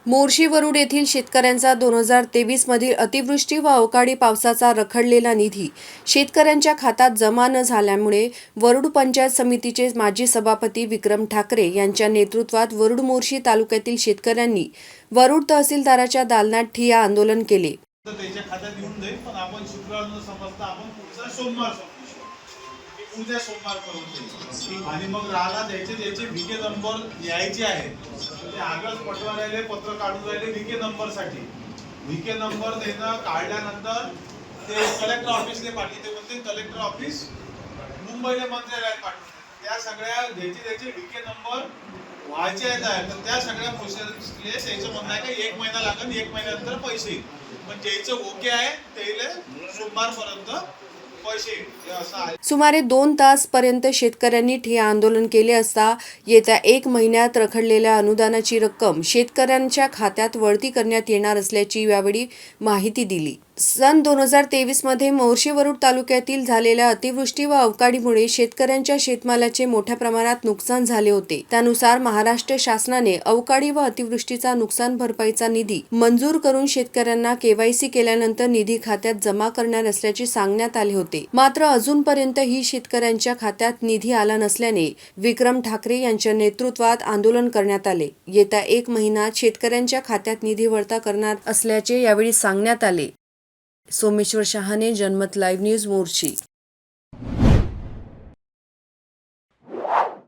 मोर्शी वरुड येथील शेतकऱ्यांचा 2023 मधील अतिवृष्टी व अवकाळी पावसाचा रखडलेला निधी शेतकऱ्यांच्या खात्यात जमा न झाल्यामुळे वरुड पंचायत समितीचे माजी सभापती विक्रम ठाकरे यांच्या नेतृत्वात वरुड मोर्शी तालुक्यातील शेतकऱ्यांनी वरुड तहसीलदाराच्या दालनात ठिय्या आंदोलन केले. त्याच्या खात्यात येऊन जाईल, पण आपण शुक्रवार न समजता आपण पुढचा सोमवार उद्या सोमवार करून आणि मग राहिला त्याचे व्हीके नंबर यायचे आहेत. ते आगच पटवायला पत्र काढून राहिले व्हीके नंबर साठी. व्हीके नंबर देणं काढल्यानंतर ते कलेक्टर ऑफिसला पाठवते, म्हणते कलेक्टर ऑफिस मुंबईला मंत्रालयात पाठवते. त्या सगळ्या त्याचे व्हीके नंबर व्हायचे आहेत, तर त्या सगळ्या प्रोसेसले त्याचं म्हणणं आहे का 1 महिना लागेल, 1 महिन्यानंतर पैसे येईल. पण ज्याचं ओके आहे त्याला सोमवारपर्यंत पैसे असं आहे. सुमारे 2 तासपर्यंत शेतकऱ्यांनी ठिय्या आंदोलन केले असता येत्या 1 महिन्यात रखडलेल्या अनुदानाची रक्कम शेतकऱ्यांच्या खात्यात वळती करण्यात येणार असल्याची यावेळी माहिती दिली. सन 2023 मध्ये मोर्शी वरुड तालुक्यातील झालेल्या अतिवृष्टी व अवकाळीमुळे शेतकऱ्यांच्या शेतमालाचे मोठ्या प्रमाणात नुकसान झाले होते. त्यानुसार महाराष्ट्र शासनाने अवकाळी व अतिवृष्टीचा नुकसान भरपाईचा निधी मंजूर करून शेतकऱ्यांना केवायसी केल्यानंतर निधी खात्यात जमा करणार असल्याचे सांगण्यात आले होते. मात्र अजूनपर्यंत ही शेतकऱ्यांच्या खात्यात निधी आला नसल्याने विक्रम ठाकरे यांच्या नेतृत्वात आंदोलन करण्यात आले. येत्या 1 महिन्यात शेतकऱ्यांच्या खात्यात निधी वळता करणार असल्याचे यावेळी सांगण्यात आले. सोमेश्वर शहाणे, जनमत लाईव्ह न्यूज, मोर्शी.